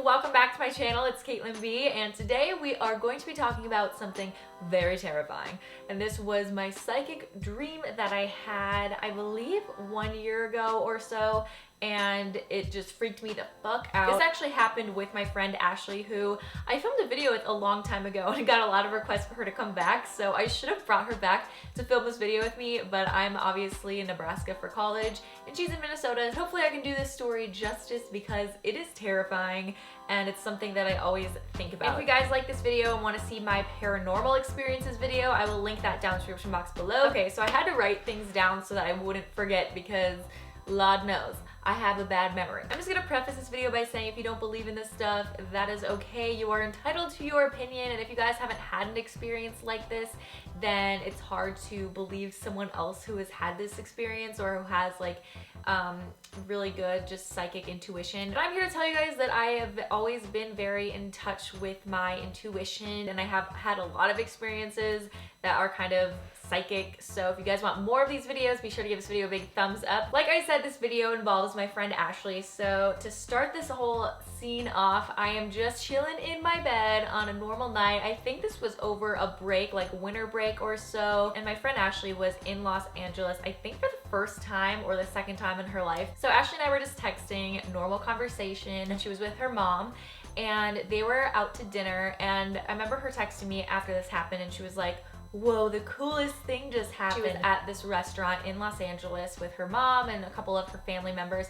welcome back to my channel. It's Caitlin B, and today we are going to be talking about something very terrifying. And this was my psychic dream that I had, I believe, 1 year ago or so, and it just freaked me the fuck out. This actually happened with my friend Ashley, who I filmed a video with a long time ago and got a lot of requests for her to come back, so I should have brought her back to film this video with me, but I'm obviously in Nebraska for college and she's in Minnesota. Hopefully I can do this story justice because it is terrifying and it's something that I always think about. If you guys like this video and want to see my paranormal experiences video, I will link that down in the description box below. Okay, so I had to write things down so that I wouldn't forget because Lord knows, I have a bad memory. I'm just gonna preface this video by saying if you don't believe in this stuff, that is okay. You are entitled to your opinion, and if you guys haven't had an experience like this, then it's hard to believe someone else who has had this experience or who has like really good just psychic intuition. But I'm here to tell you guys that I have always been very in touch with my intuition, and I have had a lot of experiences that are kind of psychic. So if you guys want more of these videos, be sure to give this video a big thumbs up. Like I said, this video involves my friend Ashley. So to start this whole scene off, I am just chilling in my bed on a normal night. I think this was over a break, like winter break or so. And my friend Ashley was in Los Angeles, I think for the first time or the second time in her life. So Ashley and I were just texting, normal conversation, and she was with her mom and they were out to dinner. And I remember her texting me after this happened and she was like, whoa, the coolest thing just happened. She was at this restaurant in Los Angeles with her mom and a couple of her family members,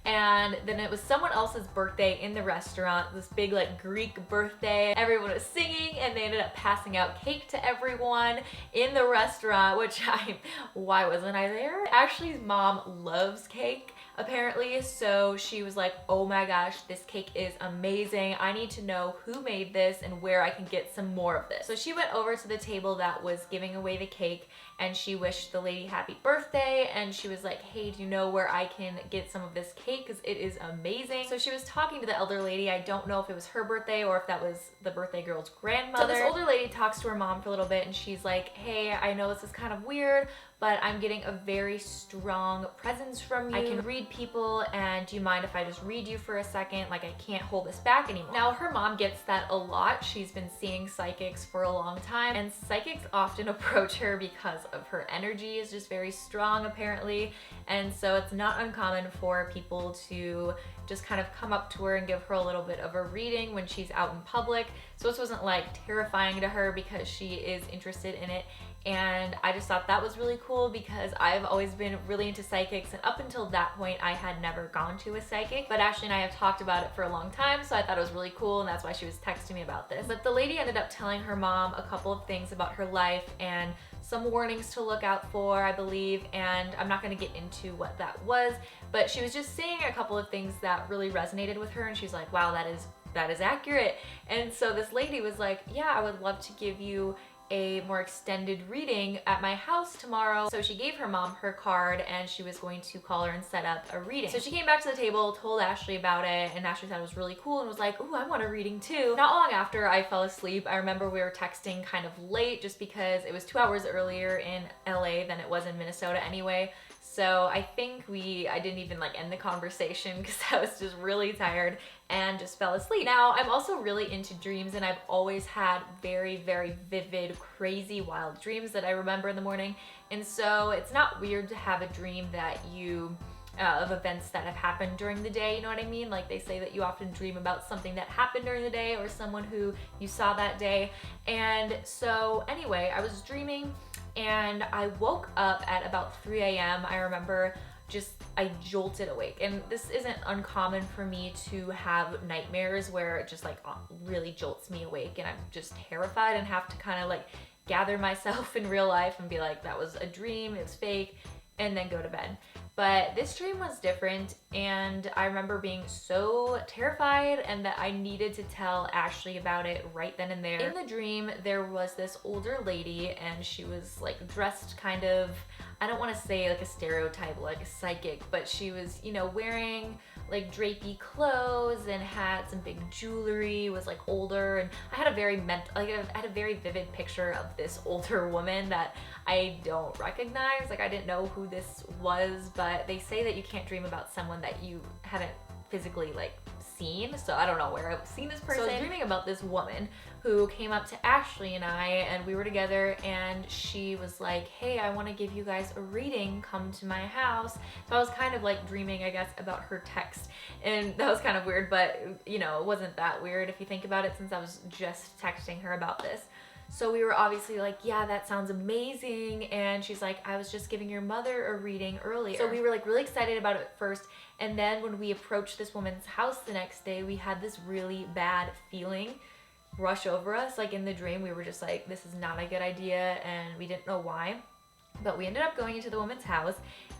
and then it was someone else's birthday in the restaurant, this big like Greek birthday. Everyone was singing and they ended up passing out cake to everyone in the restaurant, which why wasn't I there? Ashley's mom loves cake apparently, so she was like, oh my gosh, this cake is amazing. I need to know who made this and where I can get some more of this. So she went over to the table that was giving away the cake and she wished the lady happy birthday, and she was like, hey, do you know where I can get some of this cake because it is amazing? So she was talking to the elder lady. I don't know if it was her birthday or if that was the birthday girl's grandmother. So this older lady talks to her mom for a little bit and she's like, hey, I know this is kind of weird, but I'm getting a very strong presence from you. I can read people, and do you mind if I just read you for a second? Like, I can't hold this back anymore. Now, her mom gets that a lot. She's been seeing psychics for a long time, and psychics often approach her because of her energy is just very strong, apparently. And so it's not uncommon for people to just kind of come up to her and give her a little bit of a reading when she's out in public. So this wasn't like terrifying to her because she is interested in it. And I just thought that was really cool because I've always been really into psychics, and up until that point I had never gone to a psychic, but Ashley and I have talked about it for a long time, so I thought it was really cool, and that's why she was texting me about this. But the lady ended up telling her mom a couple of things about her life and some warnings to look out for, I believe, and I'm not going to get into what that was, but she was just saying a couple of things that really resonated with her, and she's like, wow, that is accurate. And so this lady was like, yeah, I would love to give you a more extended reading at my house tomorrow. So she gave her mom her card and she was going to call her and set up a reading. So she came back to the table, told Ashley about it, and Ashley thought it was really cool and was like, ooh, I want a reading too. Not long after I fell asleep, I remember we were texting kind of late just because it was 2 hours earlier in LA than it was in Minnesota anyway. So I think I didn't even like end the conversation because I was just really tired and just fell asleep. Now, I'm also really into dreams, and I've always had very, very vivid, crazy, wild dreams that I remember in the morning. And so it's not weird to have a dream that you of events that have happened during the day, you know what I mean? Like they say that you often dream about something that happened during the day or someone who you saw that day. And so anyway, I was dreaming and I woke up at about 3 a.m. I remember I jolted awake, and this isn't uncommon for me to have nightmares where it just like really jolts me awake and I'm just terrified and have to kind of like gather myself in real life and be like, that was a dream, it's fake, and then go to bed. But this dream was different, and I remember being so terrified and that I needed to tell Ashley about it right then and there. In the dream, there was this older lady, and she was like dressed kind of, I don't want to say like a stereotype like a psychic, but she was, you know, wearing like drapey clothes and had some big jewelry, was like older, and I had a very vivid picture of this older woman that I don't recognize. Like I didn't know who this was, but they say that you can't dream about someone that you haven't physically like seen, so I don't know where I've seen this person. So I was dreaming about this woman who came up to Ashley and I, and we were together, and she was like, hey, I want to give you guys a reading, come to my house. So I was kind of like dreaming, I guess, about her text, and that was kind of weird, but you know, it wasn't that weird if you think about it, since I was just texting her about this. So we were obviously like, yeah, that sounds amazing. And she's like, I was just giving your mother a reading earlier. So we were like really excited about it at first. And then when we approached this woman's house the next day, we had this really bad feeling rush over us. Like in the dream, we were just like, this is not a good idea. And we didn't know why. But we ended up going into the woman's house,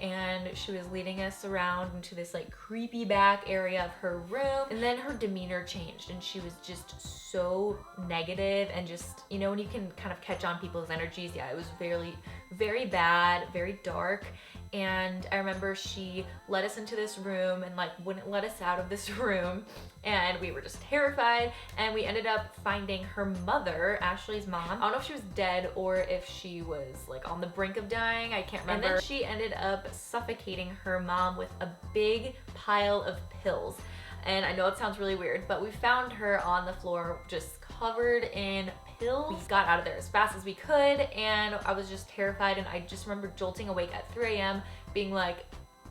and she was leading us around into this like creepy back area of her room. And then her demeanor changed, and she was just so negative, and just, you know, when you can kind of catch on people's energies. Yeah, it was very, very bad, very dark. And I remember she let us into this room and like wouldn't let us out of this room, and we were just terrified. And we ended up finding her mother, Ashley's mom. I don't know if she was dead or if she was like on the brink of dying, I can't remember. And then she ended up suffocating her mom with a big pile of pills. And I know it sounds really weird, but we found her on the floor just covered in pills. We got out of there as fast as we could, and I was just terrified. And I just remember jolting awake at 3 a.m. being like,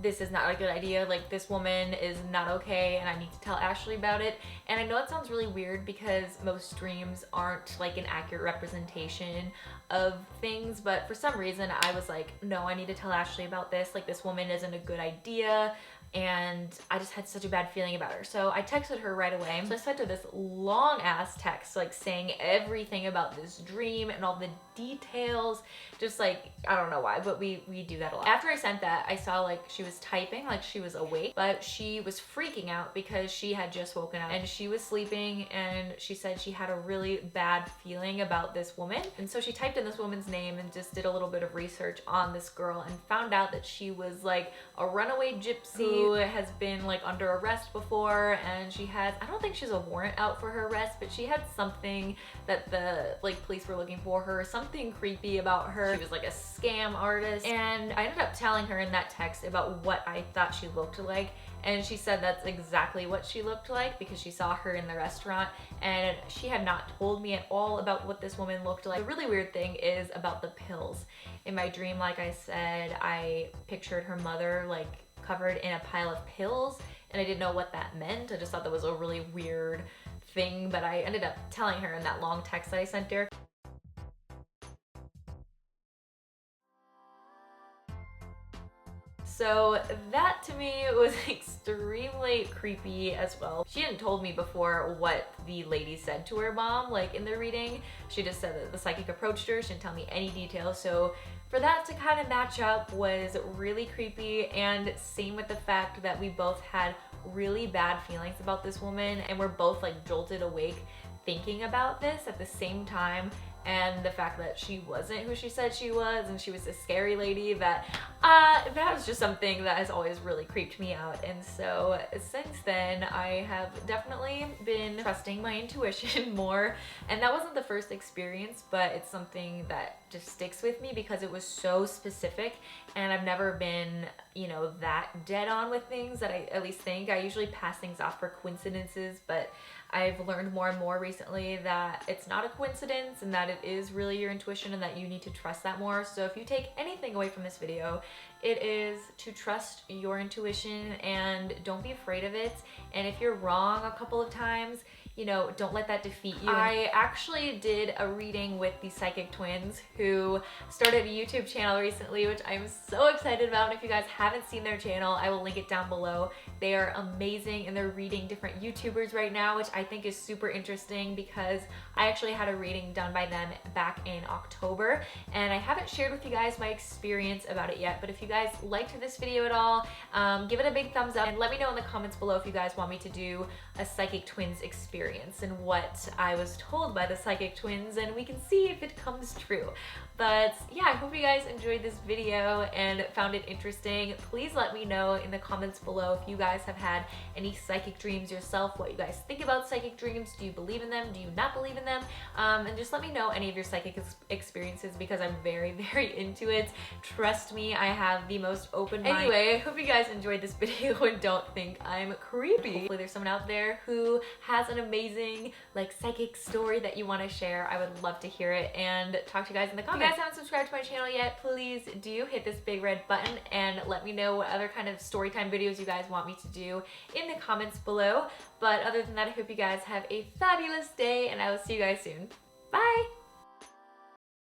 this is not a good idea. Like, this woman is not okay, and I need to tell Ashley about it. And I know it sounds really weird because most dreams aren't like an accurate representation of things, but for some reason I was like, no, I need to tell Ashley about this. Like, this woman isn't a good idea. And I just had such a bad feeling about her. So I texted her right away. So I sent her this long ass text, like saying everything about this dream and all the details. Just like, I don't know why, but we do that a lot. After I sent that, I saw like she was typing, like she was awake, but she was freaking out because she had just woken up and she was sleeping, and she said she had a really bad feeling about this woman. And so she typed in this woman's name and just did a little bit of research on this girl and found out that she was like a runaway gypsy who has been like under arrest before, and she has, I don't think she's a warrant out for her arrest, but she had something that the like police were looking for her, something creepy about her. She was like a scam artist. And I ended up telling her in that text about what I thought she looked like, and she said that's exactly what she looked like because she saw her in the restaurant, and she had not told me at all about what this woman looked like. The really weird thing is about the pills. In my dream, like I said, I pictured her mother like covered in a pile of pills, and I didn't know what that meant. I just thought that was a really weird thing, but I ended up telling her in that long text that I sent her. So that to me was extremely creepy as well. She hadn't told me before what the lady said to her mom, like in the reading. She just said that the psychic approached her. She didn't tell me any details. So for that to kind of match up was really creepy, and same with the fact that we both had really bad feelings about this woman, and we're both like jolted awake thinking about this at the same time. And the fact that she wasn't who she said she was, and she was a scary lady, that was just something that has always really creeped me out. And so since then, I have definitely been trusting my intuition more. And that wasn't the first experience, but it's something that just sticks with me because it was so specific, and I've never been, you know, that dead on with things that I at least think. I usually pass things off for coincidences, but I've learned more and more recently that it's not a coincidence, and that it is really your intuition, and that you need to trust that more. So if you take anything away from this video, it is to trust your intuition and don't be afraid of it. And if you're wrong a couple of times, you know, don't let that defeat you. I actually did a reading with the psychic twins who started a YouTube channel recently, which I'm so excited about. And if you guys haven't seen their channel, I will link it down below. They are amazing, and they're reading different YouTubers right now, which I think is super interesting because I actually had a reading done by them back in October, and I haven't shared with you guys my experience about it yet. But if you guys liked this video at all, give it a big thumbs up, and let me know in the comments below if you guys want me to do a psychic twins experience. experience and what I was told by the psychic twins, and we can see if it comes true. But yeah, I hope you guys enjoyed this video and found it interesting. Please let me know in the comments below if you guys have had any psychic dreams yourself, what you guys think about psychic dreams. Do you believe in them? Do you not believe in them? And just let me know any of your psychic experiences, because I'm very, very into it. Trust me, I have the most open mind. Anyway, I hope you guys enjoyed this video and don't think I'm creepy. Hopefully there's someone out there who has an amazing like psychic story that you want to share. I would love to hear it and talk to you guys in the comments. If you guys haven't subscribed to my channel yet, please do hit this big red button and let me know what other kind of story time videos you guys want me to do in the comments below. But other than that, I hope you guys have a fabulous day, and I will see you guys soon. Bye!